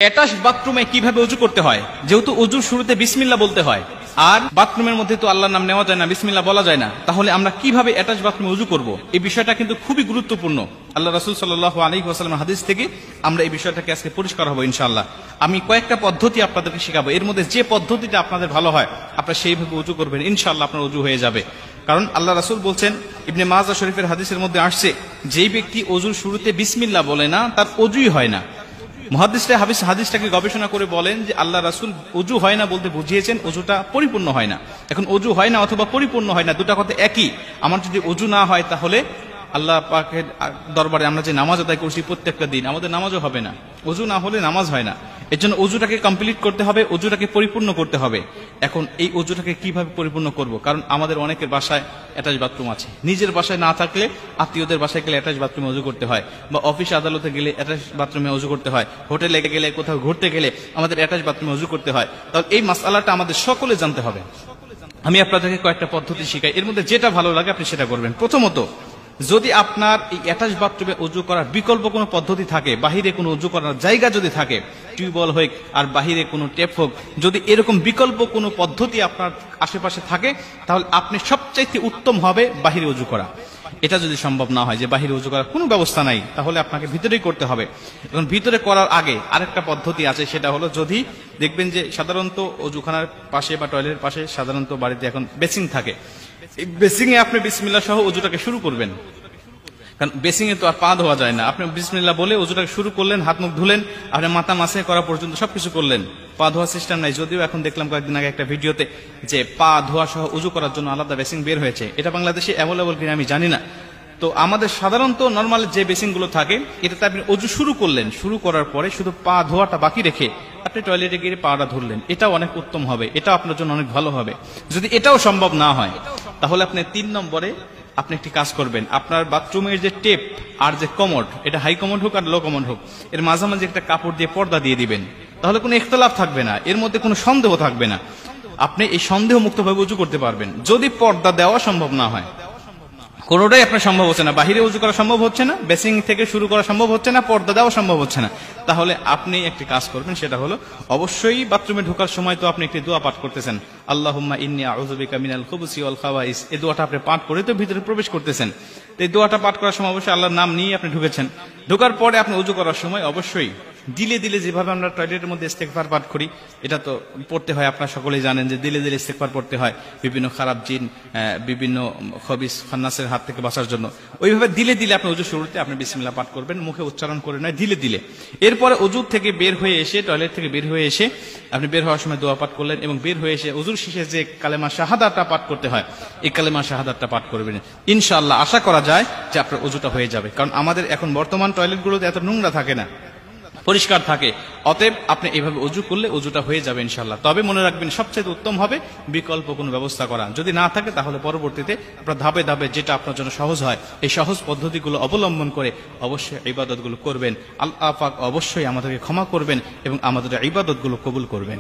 Attach বাথরুমে কিভাবে ওযু করতে হয়? যেহেতু ওযুর শুরুতে বিসমিল্লাহ বলতে হয়, আর বাথরুমের মধ্যে তো আল্লাহর নাম নেওয়া যায় না, বিসমিল্লাহ বলা যায় না, তাহলে আমরা কিভাবে অ্যাটাচ বাথরুমে ওযু করব? এই বিষয়টা কিন্তু খুবই গুরুত্বপূর্ণ। আল্লাহ রাসূল সাল্লাল্লাহু আলাইহি ওয়াসাল্লামের হাদিস থেকে আমরা এই বিষয়টাকে আজকে পরিষ্কার হবো ইনশাআল্লাহ। আমি কয়েকটা পদ্ধতি আপনাদেরকে শেখাবো, এর মধ্যে যে পদ্ধতিটা আপনাদের ভালো হয় আপনারা সেইভাবে ওযু করবেন, ইনশাআল্লাহ আপনার ওযু হয়ে যাবে। কারণ আল্লাহ রাসূল বলছেন, ইবনে মাজাহ শরীফের হাদিসের মধ্যে আসছে, যেই ব্যক্তি ওযুর শুরুতে বিসমিল্লাহ বলে না তার ওযুই হয় না। মুহাদ্দিসরা হাদিসটাকে গবেষণা করে বলেন যে আল্লাহ রাসূল ওযু হয় না বলতে বুঝিয়েছেন ওযুটা পরিপূর্ণ হয় না। এখন ওযু হয় না অথবা পরিপূর্ণ হয় না, দুটা কথা একই। আমার যদি ওযু না হয় তাহলে আল্লাহ পাকের দরবারে আমরা যে নামাজ আদায় করছি প্রত্যেকটা দিন, আমাদের নামাজও হবে না। ওযু না হলে নামাজ হয় না। এর জন্য ওযুটাকে কমপ্লিট করতে হবে, ওযুটাকে পরিপূর্ণ করতে হবে। এখন এই ওযুটাকে কিভাবে পরিপূর্ণ করব? কারণ আমাদের অনেকের বাসায় অ্যাটাচ বাথরুম আছে, নিজের বাসায় না থাকলে আত্মীয়দের বাসায় গেলে অ্যাটাচ বাথরুমে ওযু করতে হয়, বা অফিস আদালতে গেলে অ্যাটাচ বাথরুমে ওযু করতে হয়, হোটেলে গেলে কোথাও ঘুরতে গেলে আমাদের অ্যাটাচ বাথরুমে ওযু করতে হয়। তাহলে এই মাসআলাটা আমাদের সকলে জানতে হবে। আমি আপনাদেরকে কয়েকটা পদ্ধতি শিখাই, এর মধ্যে যেটা ভালো লাগে আপনি সেটা করবেন। প্রথমত, যদি আপনার এই অ্যাটাচ বাথরুমে ওযু করার বিকল্প কোনো পদ্ধতি থাকে, বাহিরে কোনো ওযু করার জায়গা যদি থাকে, টিউবওয়েল হোক আর বাহিরে কোনো টেপ হোক, যদি এরকম বিকল্প কোনো পদ্ধতি আপনার আশেপাশে থাকে, তাহলে আপনি সবচাইতে উত্তম হবে বাহিরে ওযু করা। এটা যদি সম্ভব না হয় যে বাহিরে ওযু করার কোনো ব্যবস্থা নাই, তাহলে আপনাকে ভিতরেই করতে হবে। এবং ভিতরে করার আগে আরেকটা পদ্ধতি আছে, সেটা হলো, যদি দেখবেন যে সাধারণত ওযুখানার পাশে বা টয়লেটের পাশে সাধারণত বাড়িতে এখন বেসিং থাকে, এই বেসিং এ আপনি বিসমিল্লাহ সহ ওযুটাকে শুরু করবেন। কারণ বেসিং এ তো আর পা ধোয়া যায় না, আপনি বিসমিল্লাহ বলে ওযুটাকে শুরু করলেন, হাত মুখ ধুলেন, আপনি মাথা মাসে করা পর্যন্ত সবকিছু করলেন, পা ধোয়া সিস্টেম নাই। যদিও এখন দেখলাম কয়েকদিন আগে একটা ভিডিওতে যে পা ধোয়া সহ ওযু করার জন্য আলাদা বেসিং বের হয়েছে, এটা বাংলাদেশে অ্যাভেলেবল কিনা আমি জানি না। তো আমাদের সাধারণত নর্মাল যে বেসিং গুলো থাকে, এটাতে আপনি ওযু শুরু করলেন, শুরু করার পরে শুধু পা ধোয়াটা বাকি রেখে আপনি টয়লেটে গিয়ে পাটা ধরলেন, এটাও অনেক উত্তম হবে, এটা আপনার জন্য অনেক ভালো হবে। যদি এটাও সম্ভব না হয়, তাহলে আপনি 3 নম্বরে আপনি একটি কাজ করবেন, আপনার বাথরুমের যে টেপ আর যে কমোড, এটা হাই কমোড হোক আর লো কমোড হোক, এর মাঝামাঝি একটা কাপড় দিয়ে পর্দা দিয়ে দিবেন। তাহলে কোনো ইখতিলাফ থাকবে না, এর মধ্যে কোনো সন্দেহ থাকবে না, আপনি এই সন্দেহ মুক্তভাবে ওযু করতে পারবেন। যদি পর্দা দেওয়া সম্ভব না হয়, কোনোটাই আপনার সম্ভব হচ্ছে না, বাহিরে ওযু করা সম্ভব হচ্ছে না, বেসিং থেকে শুরু করা সম্ভব হচ্ছে না, পর্দা দেওয়া সম্ভব হচ্ছে না, তাহলে আপনি একটি কাজ করবেন, সেটা হলো অবশ্যই বাথরুমে ঢোকার সময় তো আপনি একটি দোয়া পাঠ করতেছেন, আল্লাহুম্মা ইন্নী আউযু বিকা মিনাল খুবুসি ওয়াল খাবাইস। এই দোয়াটা আপনি পাঠ করে তো ভিতরে প্রবেশ করতেছেন। এই দোয়াটা পাঠ করার সময় অবশ্যই আল্লাহর নাম নিয়ে আপনি ঢুকেছেন। ঢোকার পরে আপনি ওযু করার সময় অবশ্যই দিলে দিলে, যেভাবে আমরা টয়লেটের মধ্যে ইস্তেগফার পাঠ করি, এটা তো পড়তে হয়, আপনারা সকলেই জানেন যে দিলে দিলে ইস্তেগফার পড়তে হয় বিভিন্ন খারাপ জিন, বিভিন্ন খবিস খান্নাসের হাত থেকে বাঁচার জন্য। ওইভাবে দিলে দিলে আপনি ওযু শুরুতে আপনি বিসমিল্লাহ পাঠ করবেন, মুখে উচ্চারণ করে নয়, দিলে দিলে। এরপরে ওযু থেকে বের হয়ে এসে, টয়লেট থেকে বের হয়ে এসে আপনি বের হওয়ার সময় দোয়া পাঠ করলেন, এবং বের হয়ে এসে ওযুর শেষে যে কালেমা শাহাদাতটা পাঠ করতে হয়, এই কালেমা শাহাদাতটা পাঠ করবেন। ইনশাআল্লাহ আশা করা যায় যে আপনার ওযুটা হয়ে যাবে। কারণ আমাদের এখন বর্তমান টয়লেটগুলোতে এত নোংরা থাকে না, পরিষ্কার থাকে। অতএব আপনি এইভাবে ওযু করলে ওযুটা হয়ে যাবে ইনশাআল্লাহ। তবে মনে রাখবেন, সবচেয়ে উত্তম হবে বিকল্প কোনো ব্যবস্থা করা। যদি না থাকে, তাহলে পরবর্তীতে আপনারা ধাপে ধাপে যেটা আপনার জন্য সহজ হয়, এই সহজ পদ্ধতিগুলো অবলম্বন করে অবশ্যই ইবাদতগুলো করবেন। আল্লাহ পাক অবশ্যই আমাদেরকে ক্ষমা করবেন এবং আমাদের ইবাদতগুলো কবুল করবেন।